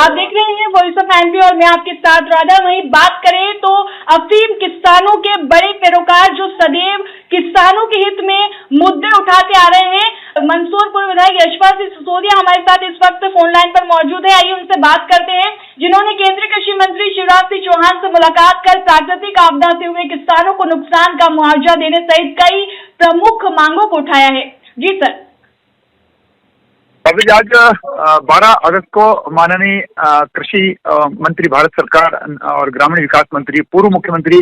आप देख रहे हैं वॉइस ऑफ एमपी और मैं आपके साथ राधा। वहीं बात करें तो अफीम किसानों के बड़े पैरोकार जो सदैव किसानों के हित में मुद्दे उठाते आ रहे हैं, मंदसौर पूर्व विधायक यशपाल सिंह सिसोदिया हमारे साथ इस वक्त फोन लाइन पर मौजूद है। आइए उनसे बात करते हैं, जिन्होंने केंद्रीय कृषि मंत्री शिवराज सिंह चौहान से मुलाकात कर प्राकृतिक आपदा से हुए किसानों को नुकसान का मुआवजा देने सहित कई प्रमुख मांगों को उठाया है। जी सर। अभी आज 12 अगस्त को माननीय कृषि मंत्री भारत सरकार और ग्रामीण विकास मंत्री पूर्व मुख्यमंत्री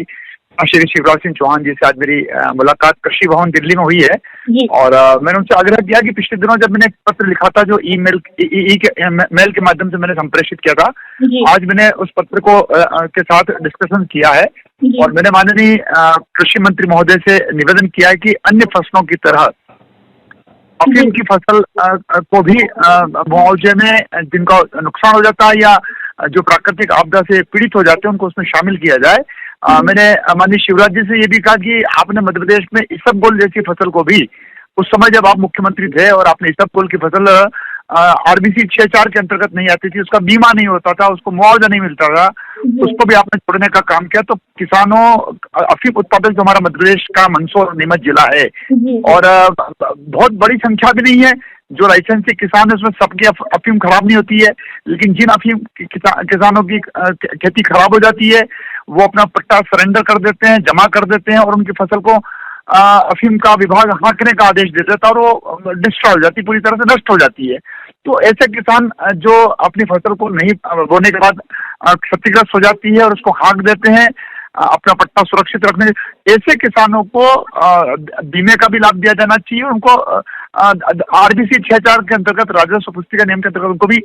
श्री शिवराज सिंह चौहान जी से आज मेरी मुलाकात कृषि भवन दिल्ली में हुई है। और मैंने उनसे आग्रह किया कि पिछले दिनों जब मैंने एक पत्र लिखा था जो मेल के माध्यम से मैंने संप्रेषित किया था, आज मैंने उस पत्र को के साथ डिस्कशन किया है और मैंने माननीय कृषि मंत्री महोदय से निवेदन किया है कि अन्य फसलों की तरह अफीम की फसल को भी मुआवजे में जिनका नुकसान हो जाता है या जो प्राकृतिक आपदा से पीड़ित हो जाते हैं उनको उसमें शामिल किया जाए। मैंने माननीय शिवराज जी से ये भी कहा कि आपने मध्य प्रदेश में इसबगोल जैसी फसल को भी उस समय जब आप मुख्यमंत्री थे और आपने इसबगोल की फसल RBC 6-4 के अंतर्गत नहीं आती थी, उसका बीमा नहीं होता था, उसको मुआवजा नहीं मिलता था, उसको भी आपने छोड़ने का काम किया। तो किसानों अफीम उत्पादक जो हमारा मध्य प्रदेश का मंदसौर और नीमच जिला है और बहुत बड़ी संख्या भी नहीं है जो लाइसेंसी किसान है, उसमें सबकी अफीम खराब नहीं होती है, लेकिन जिन अफीम किसानों की खेती खराब हो जाती है वो अपना पट्टा सरेंडर कर देते हैं, जमा कर देते हैं और उनकी फसल को अफीम का विभाग हाँकने का आदेश दे देता है और वो डिस्ट्रॉय हो जाती है, पूरी तरह से नष्ट हो जाती है। तो ऐसे किसान जो अपनी फसल को नहीं बोने के बाद क्षतिग्रस्त हो जाती है और उसको हाँक देते हैं अपना पट्टा सुरक्षित रखने, ऐसे किसानों को बीमे का भी लाभ दिया जाना चाहिए। उनको RBC 6-4 के अंतर्गत राजस्व पुस्तिका नियम के अंतर्गत उनको भी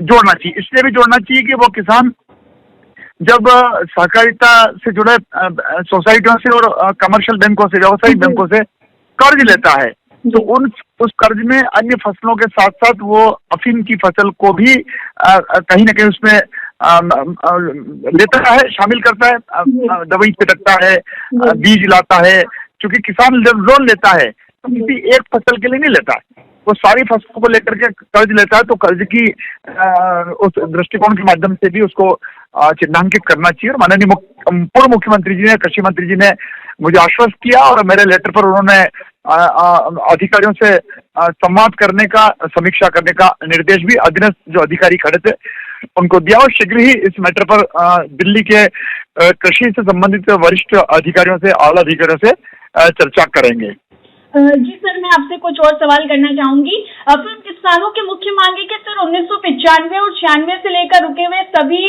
जोड़ना चाहिए। इसलिए भी जोड़ना चाहिए कि वो किसान जब सहकारिता से जुड़े सोसाइटियों से और कमर्शियल बैंकों से, व्यावसायिक बैंकों से कर्ज लेता है तो उस कर्ज में अन्य फसलों के साथ साथ वो अफीम की फसल को भी कहीं ना कहीं उसमें लेता है, शामिल करता है, दवाई छिड़कता है, बीज लाता है। क्योंकि किसान जब लोन लेता है तो किसी एक फसल के लिए नहीं लेता है, वो सारी फसलों को लेकर के कर्ज लेता है। तो कर्ज की उस दृष्टिकोण के माध्यम से भी उसको चिन्हांकित करना चाहिए। और माननीय पूर्व मुख्यमंत्री जी ने, कृषि मंत्री जी ने मुझे आश्वस्त किया और मेरे लेटर पर उन्होंने अधिकारियों से संवाद करने का, समीक्षा करने का निर्देश भी अधीनस्थ जो अधिकारी खड़े थे उनको दिया और शीघ्र ही इस मैटर पर दिल्ली के कृषि से संबंधित वरिष्ठ अधिकारियों से, आला अधिकारियों से चर्चा करेंगे। जी सर, मैं आपसे कुछ और सवाल करना चाहूंगी। अफीम किसानों की मुख्य मांग है कि सर 1995 और 96 से लेकर रुके हुए सभी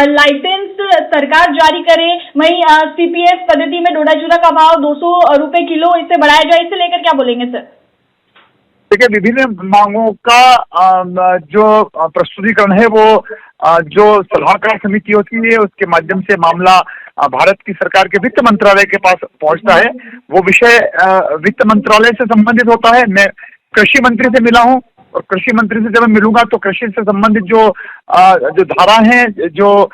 लाइसेंस सरकार जारी करे। वहीं CPS पद्धति में डोडा चूरा का भाव 200 रुपए किलो इसे बढ़ाया जाए, इसे लेकर क्या बोलेंगे सर? देखिए, विभिन्न मांगों का जो प्रस्तुतिकरण है वो जो सलाहकार समिति होती है उसके माध्यम से मामला भारत की सरकार के वित्त मंत्रालय के पास पहुंचता है। वो विषय वित्त मंत्रालय से संबंधित होता है। मैं कृषि मंत्री से मिला हूं और कृषि मंत्री से जब मैं मिलूंगा तो कृषि से संबंधित जो धारा है, जो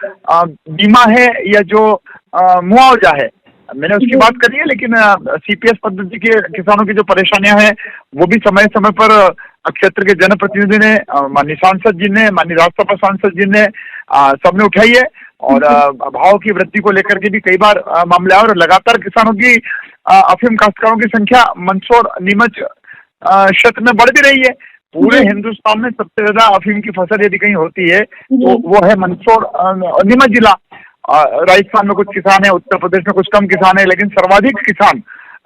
बीमा है या जो मुआवजा है, मैंने उसकी बात करी है। लेकिन CPS पद्धति के किसानों की जो परेशानियां हैं वो भी समय समय पर क्षेत्र के जनप्रतिनिधि ने, माननीय सांसद जी ने, माननीय राज्यसभा सांसद जी ने सबने उठाई है। और भाव की वृद्धि को लेकर के भी कई बार मामले आए और लगातार किसानों की अफीम काश्तकारों की संख्या मंदसौर नीमच क्षेत्र में बढ़ भी रही है। पूरे हिंदुस्तान में सबसे ज्यादा अफीम की फसल यदि कहीं होती है तो वो है मंदसौर नीमच जिला। राजस्थान में कुछ किसान है, उत्तर प्रदेश में कुछ कम किसान है, लेकिन सर्वाधिक किसान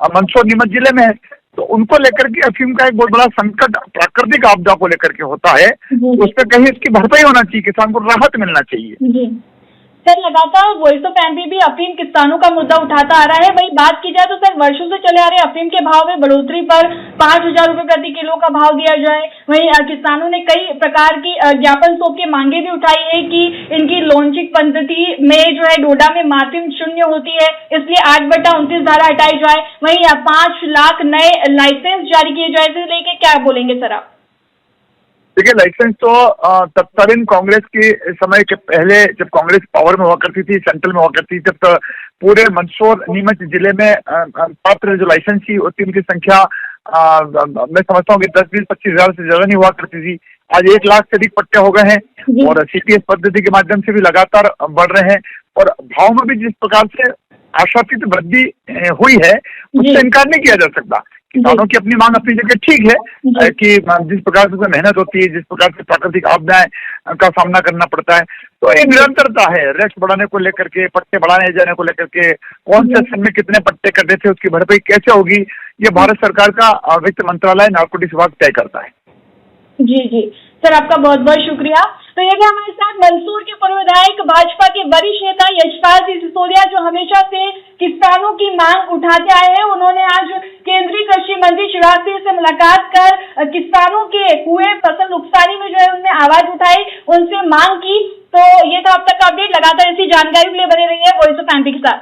मंदसौर नीमच जिले में है। तो उनको लेकर के अफीम का एक बहुत बड़ा संकट प्राकृतिक आपदा को लेकर के होता है, उस पर कहीं इसकी भरपाई होना चाहिए, किसान को राहत मिलना चाहिए। सर, लगातार वॉइस ऑफ एमपी भी अफीम किसानों का मुद्दा उठाता आ रहा है। वही बात की जाए तो सर वर्षों से चले आ रहे अफीम के भाव में बढ़ोतरी पर 5000 रुपए प्रति किलो का भाव दिया जाए। वहीं किसानों ने कई प्रकार की ज्ञापन सौंप के मांगे भी उठाई है कि इनकी लॉन्चिंग पद्धति में जो है डोडा में मार्जिन 0 होती है, इसलिए 8/29 धारा हटाई जाए। वहीं 5 लाख नए लाइसेंस जारी किए जाए, इसे लेके क्या बोलेंगे सर आप? देखिए, लाइसेंस तो तत्कालीन कांग्रेस के समय के पहले जब कांग्रेस पावर में हुआ करती थी, सेंट्रल में हुआ करती थी, जब पूरे मंदसौर नीमच जिले में पात्र जो लाइसेंसी होती उनकी संख्या मैं समझता हूँ कि 10-20-25 हजार से ज्यादा नहीं हुआ करती थी। आज 1 लाख से अधिक पट्टे हो गए हैं और सीपीएस पद्धति के माध्यम से भी लगातार बढ़ रहे हैं और भाव में भी जिस प्रकार से आशातीत वृद्धि हुई है उससे इनकार नहीं किया जा सकता। किसानों की अपनी मांग अपनी जगह ठीक है कि जिस प्रकार से उसमें मेहनत होती है, जिस प्रकार से प्राकृतिक आपदाएं का सामना करना पड़ता है, तो एक निरंतरता है। रेस्ट बढ़ाने को लेकर के, पट्टे बढ़ाने जाने को लेकर के, कौन से समय में कितने पट्टे कर देते, उसकी भरपाई कैसे होगी, ये भारत सरकार का वित्त मंत्रालय नारकोटिक्स विभाग तय करता है। जी जी सर, आपका बहुत बहुत शुक्रिया। तो ये हमारे साथ मंदसौर के पूर्व विधायक, भाजपा के वरिष्ठ नेता यशपाल सिंह सिसोदिया, जो हमेशा से किसानों की मांग उठाते आए हैं। उन्होंने आज केंद्रीय कृषि मंत्री शिवराज सिंह से मुलाकात कर किसानों के हुए फसल नुकसानी में जो है उनने आवाज उठाई, उनसे मांग की। तो ये था अब तक का अपडेट। लगातार इसी जानकारी के लिए बने रहिए वॉइस ऑफ एमपी के साथ।